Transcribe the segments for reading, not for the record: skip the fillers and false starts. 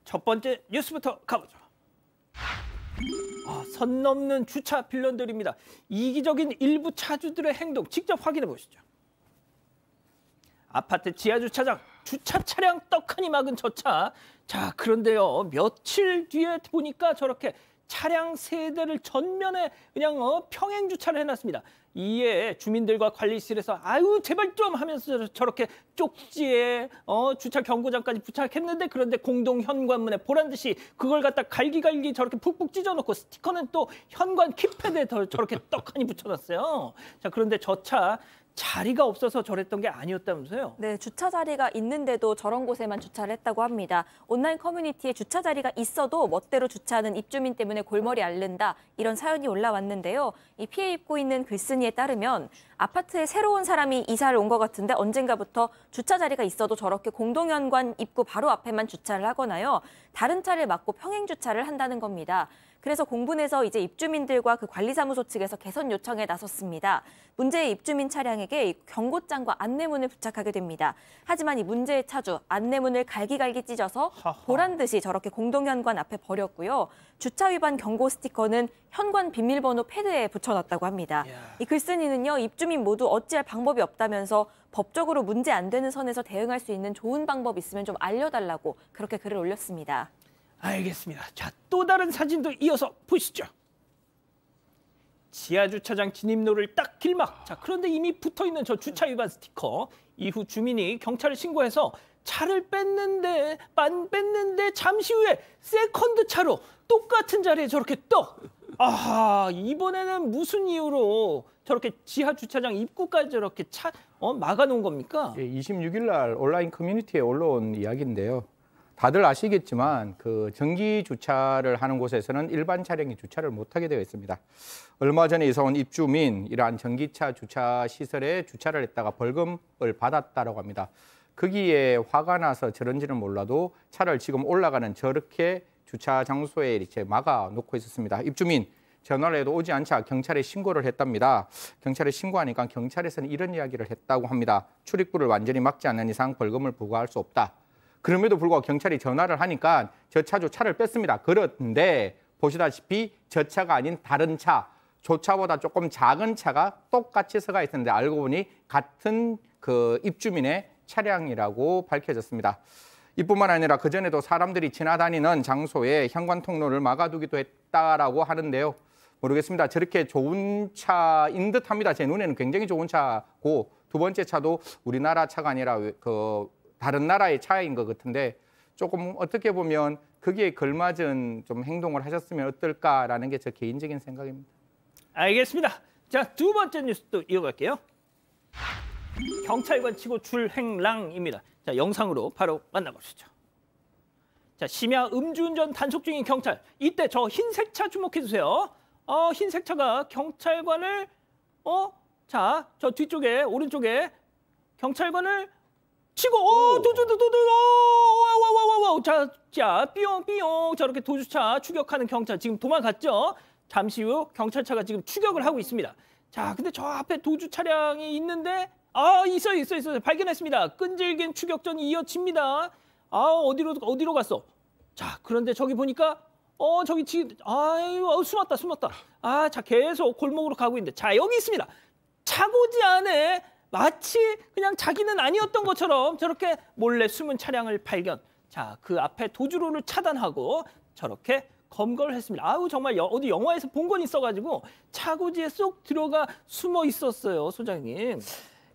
첫 번째 뉴스부터 가보죠. 선 넘는 주차 빌런들입니다. 이기적인 일부 차주들의 행동 직접 확인해 보시죠. 아파트 지하 주차장 주차 차량 떡하니 막은 저 차. 자, 그런데요. 며칠 뒤에 보니까 저렇게 차량 세 대를 전면에 그냥 평행 주차를 해놨습니다. 이에 주민들과 관리실에서 아유 제발 좀 하면서 저렇게 쪽지에 주차 경고장까지 부착했는데, 그런데 공동 현관문에 보란 듯이 그걸 갖다 갈기갈기 저렇게 푹푹 찢어놓고 스티커는 또 현관 키패드에 저렇게 떡하니 붙여놨어요. 자, 그런데 저 차 자리가 없어서 저랬던 게 아니었다면서요? 네, 주차 자리가 있는데도 저런 곳에만 주차를 했다고 합니다. 온라인 커뮤니티에 주차 자리가 있어도 멋대로 주차하는 입주민 때문에 골머리 앓는다, 이런 사연이 올라왔는데요. 이 피해 입고 있는 글쓴이에 따르면 아파트에 새로운 사람이 이사를 온 것 같은데 언젠가부터 주차 자리가 있어도 저렇게 공동현관 입구 바로 앞에만 주차를 하거나요. 다른 차를 막고 평행 주차를 한다는 겁니다. 그래서 공분에서 이제 입주민들과 그 관리사무소 측에서 개선 요청에 나섰습니다. 문제의 입주민 차량에게 경고장과 안내문을 부착하게 됩니다. 하지만 이 문제의 차주, 안내문을 갈기갈기 찢어서 보란 듯이 저렇게 공동현관 앞에 버렸고요. 주차 위반 경고 스티커는 현관 비밀번호 패드에 붙여놨다고 합니다. 이 글쓴이는요, 입주민 모두 어찌할 방법이 없다면서 법적으로 문제 안 되는 선에서 대응할 수 있는 좋은 방법 있으면 좀 알려달라고 그렇게 글을 올렸습니다. 알겠습니다. 자, 또 다른 사진도 이어서 보시죠. 지하주차장 진입로를 딱 길막. 자, 그런데 이미 붙어있는 저 주차 위반 스티커. 이후 주민이 경찰에 신고해서 차를 뺐는데 잠시 후에 세컨드 차로 똑같은 자리에 저렇게 떡. 이번에는 무슨 이유로 저렇게 지하주차장 입구까지 저렇게 막아놓은 겁니까? 26일 날 온라인 커뮤니티에 올라온 이야기인데요. 다들 아시겠지만 그 정기 주차를 하는 곳에서는 일반 차량이 주차를 못하게 되어 있습니다. 얼마 전에 이사 온 입주민, 이러한 전기차 주차 시설에 주차를 했다가 벌금을 받았다고 합니다. 거기에 화가 나서 저런지는 몰라도 차를 지금 올라가는 저렇게 주차 장소에 이렇게 막아 놓고 있었습니다. 입주민 전화를 해도 오지 않자 경찰에 신고를 했답니다. 경찰에 신고하니까 경찰에서는 이런 이야기를 했다고 합니다. 출입구를 완전히 막지 않는 이상 벌금을 부과할 수 없다. 그럼에도 불구하고 경찰이 전화를 하니까 저 차주 차를 뺐습니다. 그런데 보시다시피 저 차가 아닌 다른 차, 저 차보다 조금 작은 차가 똑같이 서가 있었는데 알고 보니 같은 그 입주민의 차량이라고 밝혀졌습니다. 이뿐만 아니라 그전에도 사람들이 지나다니는 장소에 현관 통로를 막아두기도 했다라고 하는데요. 모르겠습니다. 저렇게 좋은 차인 듯합니다. 제 눈에는 굉장히 좋은 차고, 두 번째 차도 우리나라 차가 아니라 다른 나라의 차인 것 같은데, 조금 어떻게 보면 거기에 걸맞은 좀 행동을 하셨으면 어떨까라는 게 제 개인적인 생각입니다. 알겠습니다. 자, 두 번째 뉴스도 이어갈게요. 경찰관 치고 줄행랑입니다. 자, 영상으로 바로 만나보시죠. 자, 심야 음주운전 단속 중인 경찰. 이때 저 흰색 차 주목해 주세요. 흰색 차가 경찰관을 자, 저 뒤쪽에 오른쪽에 경찰관을 치고 도주 자 삐용 저렇게 도주차 추격하는 경찰 지금 도망갔죠. 잠시 후 경찰차가 지금 추격을 하고 있습니다. 자, 근데 저 앞에 도주 차량이 있는데 있어요. 발견했습니다. 끈질긴 추격전이 이어집니다. 어디로 갔어? 자, 그런데 저기 보니까 저기 지금 숨었다. 자, 계속 골목으로 가고 있는데, 자, 여기 있습니다. 차고지 안에 마치 그냥 자기는 아니었던 것처럼 저렇게 몰래 숨은 차량을 발견. 자, 그 앞에 도주로를 차단하고 저렇게 검거를 했습니다. 정말 어디 영화에서 본 건 있어가지고 차고지에 쏙 들어가 숨어 있었어요, 소장님.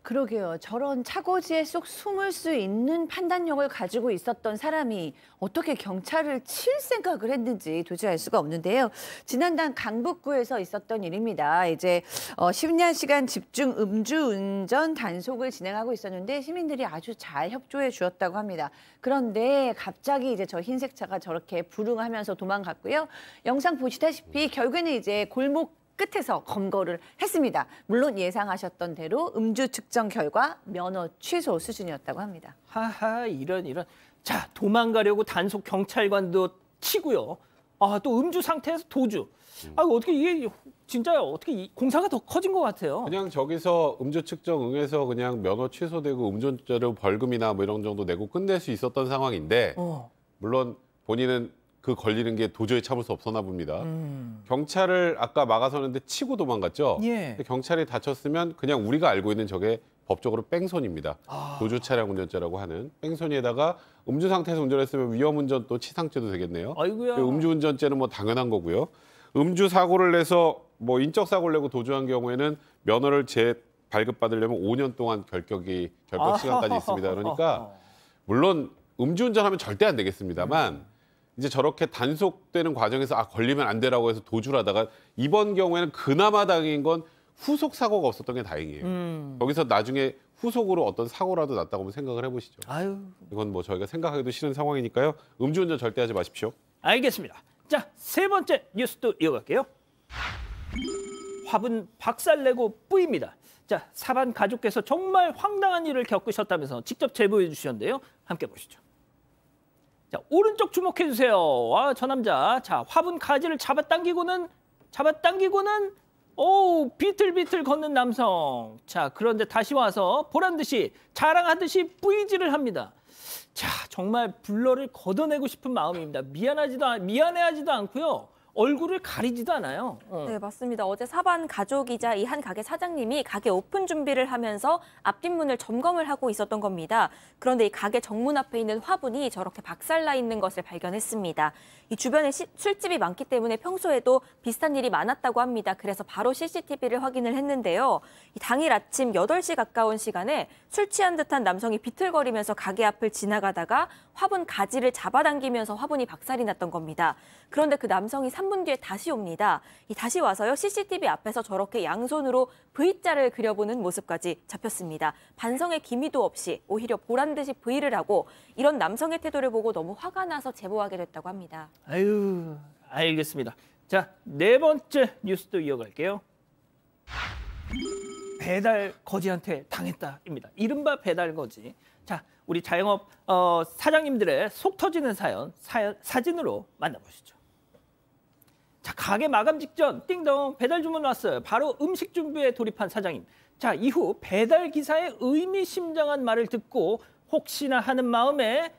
그러게요. 저런 차고지에 쏙 숨을 수 있는 판단력을 가지고 있었던 사람이 어떻게 경찰을 칠 생각을 했는지 도저히 알 수가 없는데요. 지난달 강북구에서 있었던 일입니다. 이제 10시간 집중 음주운전 단속을 진행하고 있었는데 시민들이 아주 잘 협조해 주었다고 합니다. 그런데 갑자기 이제 저 흰색 차가 저렇게 불응하면서 도망갔고요. 영상 보시다시피 결국에는 이제 골목 끝에서 검거를 했습니다. 물론 예상하셨던 대로 음주 측정 결과 면허 취소 수준이었다고 합니다. 이런. 자, 도망가려고 단속 경찰관도 치고요. 또 음주 상태에서 도주. 어떻게 이게 진짜 어떻게 공사가 더 커진 것 같아요. 그냥 저기서 음주 측정 응해서 그냥 면허 취소되고 음주운전료 벌금이나 뭐 이런 정도 내고 끝낼 수 있었던 상황인데, 물론 본인은 그 걸리는 게 도저히 참을 수 없었나 봅니다. 경찰을 아까 막아서는데 치고 도망갔죠. 예. 근데 경찰이 다쳤으면 그냥 우리가 알고 있는 저게 법적으로 뺑소니입니다. 도주 차량 운전죄라고 하는 뺑소니에다가 음주 상태에서 운전했으면 위험운전 또 치상죄도 되겠네요. 아이고야. 음주운전죄는 뭐 당연한 거고요. 음주 사고를 내서 뭐 인적 사고를 내고 도주한 경우에는 면허를 재발급받으려면 5년 동안 결격 시간까지 있습니다. 그러니까 물론 음주운전하면 절대 안 되겠습니다만 이제 저렇게 단속되는 과정에서 걸리면 안 되라고 해서 도주를 하다가 이번 경우에는 그나마 다행인 건 후속 사고가 없었던 게 다행이에요. 거기서 나중에 후속으로 어떤 사고라도 났다고 한번 생각을 해보시죠. 아유. 이건 뭐 저희가 생각하기도 싫은 상황이니까요. 음주운전 절대 하지 마십시오. 알겠습니다. 자, 세 번째 뉴스도 이어갈게요. 화분 박살내고 뿌입니다. 자, 사반 가족께서 정말 황당한 일을 겪으셨다면서 직접 제보해 주셨는데요. 함께 보시죠. 자, 오른쪽 주목해 주세요. 와, 저 남자. 자, 화분 가지를 잡아당기고는 비틀비틀 걷는 남성. 자, 그런데 다시 와서 보란 듯이 자랑하듯이 뿌이질을 합니다. 자, 정말 블러를 걷어내고 싶은 마음입니다. 미안해하지도 않고요. 얼굴을 가리지도 않아요. 네, 맞습니다. 어제 사반 가족이자 이 한 가게 사장님이 가게 오픈 준비를 하면서 앞뒷문을 점검을 하고 있었던 겁니다. 그런데 이 가게 정문 앞에 있는 화분이 저렇게 박살나 있는 것을 발견했습니다. 이 주변에 술집이 많기 때문에 평소에도 비슷한 일이 많았다고 합니다. 그래서 바로 CCTV를 확인을 했는데요. 이 당일 아침 8시 가까운 시간에 술 취한 듯한 남성이 비틀거리면서 가게 앞을 지나가다가 화분 가지를 잡아당기면서 화분이 박살이 났던 겁니다. 그런데 그 남성이 3분 뒤에 다시 옵니다. 다시 와서요, CCTV 앞에서 저렇게 양손으로 V자를 그려보는 모습까지 잡혔습니다. 반성의 기미도 없이 오히려 보란 듯이 V를 하고 이런 남성의 태도를 보고 너무 화가 나서 제보하게 됐다고 합니다. 아유, 알겠습니다. 자, 네 번째 뉴스도 이어갈게요. 배달 거지한테 당했다입니다. 이른바 배달 거지. 자, 우리 자영업 사장님들의 속 터지는 사진으로 만나보시죠. 자, 가게 마감 직전 띵동 배달 주문 왔어요. 바로 음식 준비에 돌입한 사장님. 자, 이후 배달 기사의 의미심장한 말을 듣고 혹시나 하는 마음에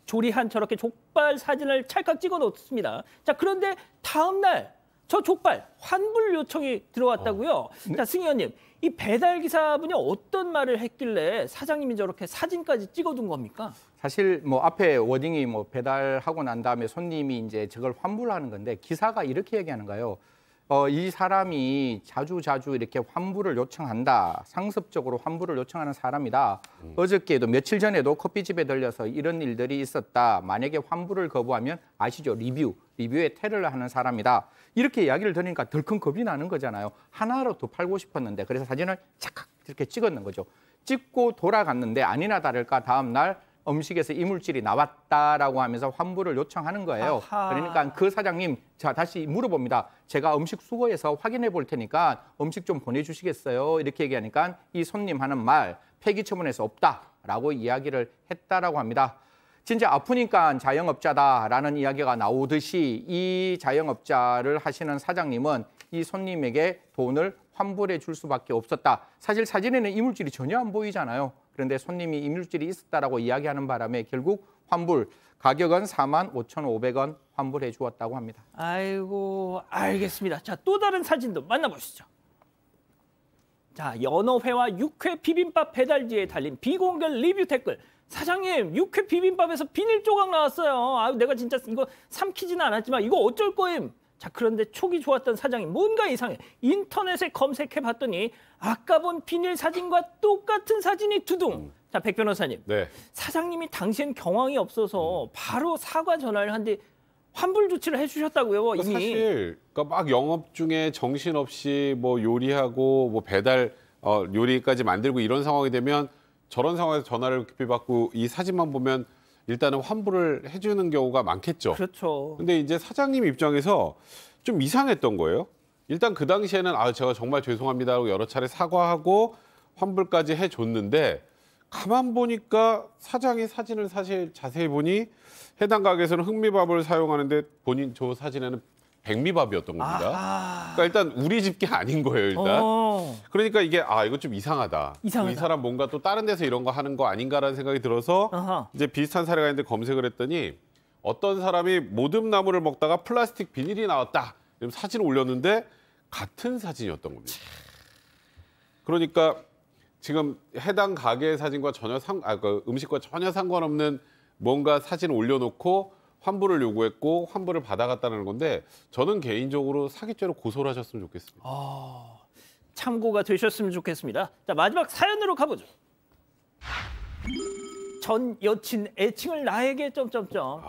조리한 저렇게 족발 사진을 찰칵 찍어 놓습니다. 자, 그런데 다음 날 저 족발 환불 요청이 들어왔다고요. 자, 승희 의원님, 이 배달 기사분이 어떤 말을 했길래 사장님이 저렇게 사진까지 찍어둔 겁니까? 사실 뭐 앞에 워딩이 뭐 배달하고 난 다음에 손님이 이제 저걸 환불하는 건데 기사가 이렇게 얘기하는 거예요. 이 사람이 자주 이렇게 환불을 요청한다. 상습적으로 환불을 요청하는 사람이다. 어저께도 며칠 전에도 커피집에 들려서 이런 일들이 있었다. 만약에 환불을 거부하면 아시죠? 리뷰에 테러를 하는 사람이다. 이렇게 이야기를 들으니까 덜큰 겁이 나는 거잖아요. 하나로 더 팔고 싶었는데 그래서 사진을 착각 이렇게 찍었는 거죠. 찍고 돌아갔는데 아니나 다를까 다음 날 음식에서 이물질이 나왔다라고 하면서 환불을 요청하는 거예요. 아하. 그러니까 그 사장님, 자 다시 물어봅니다. 제가 음식 수거해서 확인해 볼 테니까 음식 좀 보내주시겠어요? 이렇게 얘기하니까 이 손님 하는 말, 폐기 처분할 수 없다라고 이야기를 했다라고 합니다. 진짜 아프니까 자영업자다라는 이야기가 나오듯이 이 자영업자를 하시는 사장님은 이 손님에게 돈을 환불해 줄 수밖에 없었다. 사실 사진에는 이물질이 전혀 안 보이잖아요. 그런데 손님이 이물질이 있었다라고 이야기하는 바람에 결국 환불, 가격은 45,500원 환불해 주었다고 합니다. 아이고, 알겠습니다. 자, 또 다른 사진도 만나보시죠. 자, 연어회와 육회 비빔밥 배달지에 달린 비공개 리뷰 댓글. 사장님, 육회 비빔밥에서 비닐 조각 나왔어요. 아유, 내가 진짜 이거 삼키지는 않았지만 이거 어쩔 거임. 자, 그런데 촉이 좋았던 사장님 뭔가 이상해. 인터넷에 검색해봤더니 아까 본 비닐 사진과 똑같은 사진이 두둥. 자, 백 변호사님. 네. 사장님이 당시엔 경황이 없어서 바로 사과 전화를 한 뒤 환불 조치를 해주셨다고요, 이미. 사실 그러니까 막 영업 중에 정신없이 뭐 요리하고 뭐 배달 요리까지 만들고 이런 상황이 되면 저런 상황에서 전화를 급히 받고 이 사진만 보면 일단은 환불을 해주는 경우가 많겠죠. 그렇죠. 근데 이제 사장님 입장에서 좀 이상했던 거예요. 일단 그 당시에는 제가 정말 죄송합니다 하고 여러 차례 사과하고 환불까지 해줬는데 가만 보니까 사장이 사진을 사실 자세히 보니 해당 가게에서는 흑미밥을 사용하는데 본인 저 사진에는 백미밥이었던 겁니다. 아하. 그러니까 일단 우리 집 게 아닌 거예요, 일단. 그러니까 이게 이거 좀 이상하다. 이상하다. 이 사람 뭔가 또 다른 데서 이런 거 하는 거 아닌가라는 생각이 들어서 아하. 이제 비슷한 사례가 있는데 검색을 했더니 어떤 사람이 모듬나무를 먹다가 플라스틱 비닐이 나왔다. 이런 사진을 올렸는데 같은 사진이었던 겁니다. 그러니까 지금 해당 가게의 사진과 전혀 그 음식과 전혀 상관없는 뭔가 사진을 올려놓고 환불을 요구했고 환불을 받아갔다는 건데 저는 개인적으로 사기죄로 고소를 하셨으면 좋겠습니다. 참고가 되셨으면 좋겠습니다. 자, 마지막 사연으로 가보죠. 전 여친 애칭을 나에게 점점점.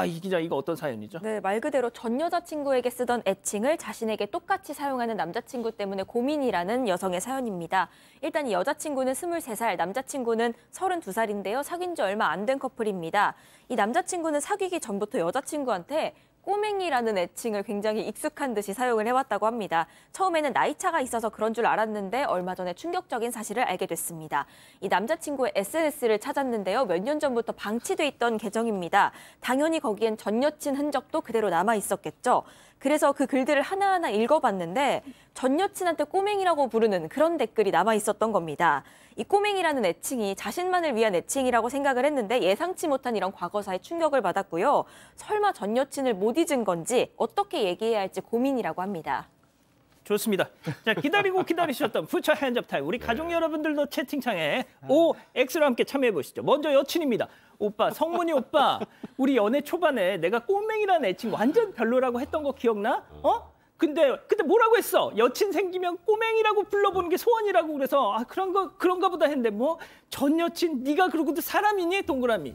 이 기자 이거 어떤 사연이죠? 네, 말 그대로 전 여자친구에게 쓰던 애칭을 자신에게 똑같이 사용하는 남자친구 때문에 고민이라는 여성의 사연입니다. 일단 이 여자친구는 23살, 남자친구는 32살인데요. 사귄 지 얼마 안 된 커플입니다. 이 남자친구는 사귀기 전부터 여자친구한테 꼬맹이라는 애칭을 굉장히 익숙한 듯이 사용을 해왔다고 합니다. 처음에는 나이차가 있어서 그런 줄 알았는데 얼마 전에 충격적인 사실을 알게 됐습니다. 이 남자친구의 SNS를 찾았는데요. 몇 년 전부터 방치돼 있던 계정입니다. 당연히 거기엔 전 여친 흔적도 그대로 남아 있었겠죠. 그래서 그 글들을 하나하나 읽어봤는데 전 여친한테 꼬맹이라고 부르는 그런 댓글이 남아 있었던 겁니다. 이 꼬맹이라는 애칭이 자신만을 위한 애칭이라고 생각을 했는데 예상치 못한 이런 과거사에 충격을 받았고요. 설마 전 여친을 못 잊은 건지 어떻게 얘기해야 할지 고민이라고 합니다. 좋습니다. 자, 기다리고 기다리셨던 퓨처 핸즈업 타임. 우리 가족 여러분들도 채팅창에 OX로 함께 참여해 보시죠. 먼저 여친입니다. 오빠, 성문이 오빠. 우리 연애 초반에 내가 꼬맹이라는 애칭 완전 별로라고 했던 거 기억나? 근데 그때 뭐라고 했어? 여친 생기면 꼬맹이라고 불러보는 게 소원이라고 그래서 그런가 보다 했는데 뭐 전 여친 네가 그러고도 사람이니? 동그라미.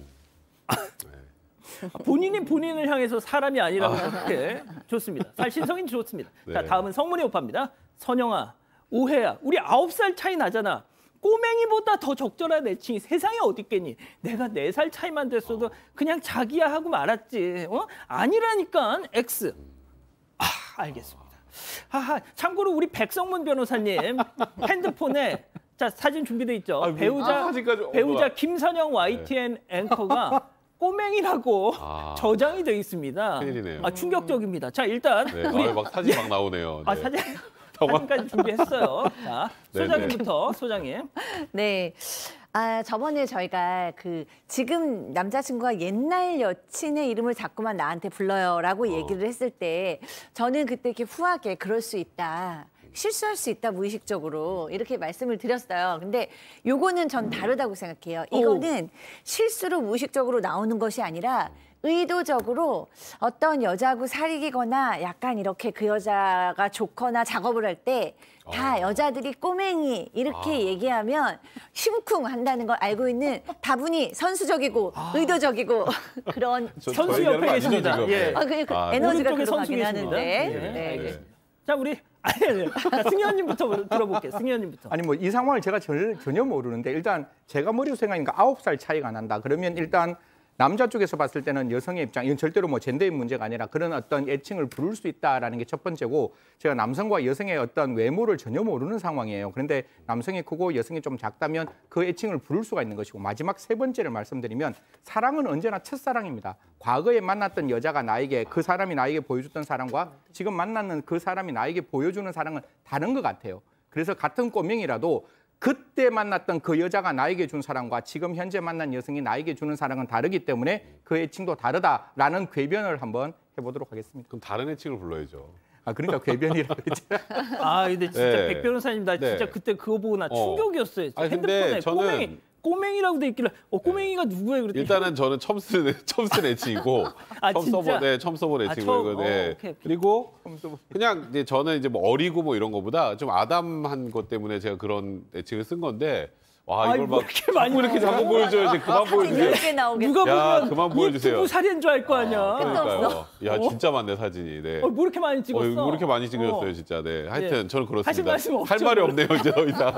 본인이 본인을 향해서 사람이 아니라고 그렇게 좋습니다. 살신성인 좋습니다. 네. 자, 다음은 성문이 오빠입니다. 선영아, 오해야. 우리 9살 차이 나잖아. 꼬맹이보다 더 적절한 애칭이 세상에 어디 있겠니? 내가 4살 차이만 됐어도 그냥 자기야 하고 말았지. 아니라니까. X. 알겠습니다. 참고로 우리 백성문 변호사님 핸드폰에 자 사진 준비돼 있죠. 배우자 김선영 YTN 앵커가 꼬맹이라고 저장이 되어 있습니다. 큰일이네요. 충격적입니다. 자, 일단 네, 우리 막 사진 막 나오네요. 네. 사진까지 준비했어요. 자, 소장님부터 소장님. 네. 저번에 저희가 지금 남자친구가 옛날 여친의 이름을 자꾸만 나한테 불러요라고 얘기를 했을 때 저는 그때 이렇게 후하게 그럴 수 있다. 실수할 수 있다, 무의식적으로 이렇게 말씀을 드렸어요. 근데 요거는 전 다르다고 생각해요. 이거는 실수로 무의식적으로 나오는 것이 아니라 의도적으로 어떤 여자하고 사귀거나 약간 이렇게 그 여자가 좋거나 작업을 할 때 다 여자들이 꼬맹이 이렇게 얘기하면 심쿵 한다는 걸 알고 있는 다분히 선수적이고 의도적이고 그런 선수 옆에 계십니다. 예. 에너지가 오른쪽에 선수 들어가긴 계십니다. 하는데. 네. 자, 우리 승현님부터 들어볼게요. 승현님부터. 아니 뭐 이 상황을 제가 전혀 모르는데 일단 제가 머리로 생각하니까 9살 차이가 난다. 그러면 일단 남자 쪽에서 봤을 때는 여성의 입장, 이건 절대로 뭐 젠더의 문제가 아니라 그런 어떤 애칭을 부를 수 있다라는 게 첫 번째고 제가 남성과 여성의 어떤 외모를 전혀 모르는 상황이에요. 그런데 남성이 크고 여성이 좀 작다면 그 애칭을 부를 수가 있는 것이고 마지막 세 번째를 말씀드리면 사랑은 언제나 첫사랑입니다. 과거에 만났던 여자가 나에게 그 사람이 나에게 보여줬던 사랑과 지금 만나는 그 사람이 나에게 보여주는 사랑은 다른 것 같아요. 그래서 같은 꼬맹이라도 그때 만났던 그 여자가 나에게 준 사랑과 지금 현재 만난 여성이 나에게 주는 사랑은 다르기 때문에 그 애칭도 다르다라는 궤변을 한번 해보도록 하겠습니다. 그럼 다른 애칭을 불러야죠. 그러니까 궤변이라고 했죠. 근데 진짜 네. 백 변호사님 나 진짜 네. 그때 그거 보고 나 충격이었어요. 근데 핸드폰에 저는 꼬맹이라고 돼 있길래 꼬맹이가 누구예요? 그랬더니 일단은 저는 처음 쓴 애칭이고 처음 써본 애칭이고 오케이. 그리고 그냥 이제 저는 이제 뭐 어리고 뭐 이런 거보다 좀 아담한 것 때문에 제가 그런 애칭을 쓴 건데 이걸 막 자꾸 이렇게 자꾸 보여줘요. 이제 그만 보여주세요. 이렇게 나오겠다. 누가 보면 그만 보여주세요. 두부 살인 줄 알 거 아니야. 그러니까요. 야 진짜 많네 사진이. 네. 뭐 이렇게 많이 찍었어? 뭐 이렇게 많이 찍으셨어요 진짜. 네. 하여튼 저는 그렇습니다. 하실 말씀 없죠? 할 말이 없네요 이제 더 이상.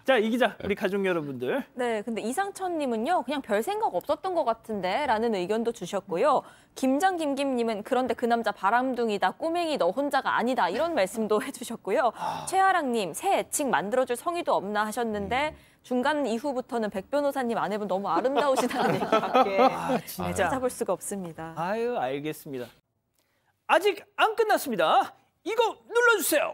자, 이 기자, 우리 가족 여러분들. 네, 근데 이상천님은요, 그냥 별 생각 없었던 것 같은데 라는 의견도 주셨고요. 김장김김님은 그런데 그 남자 바람둥이다, 꼬맹이 너 혼자가 아니다 이런 말씀도 해주셨고요. 최하랑님, 새 애칭 만들어줄 성의도 없나 하셨는데 중간 이후부터는 백 변호사님 아내분 너무 아름다우시다는 얘기밖에 진짜. 찾아볼 수가 없습니다. 알겠습니다. 아직 안 끝났습니다. 이거 눌러주세요.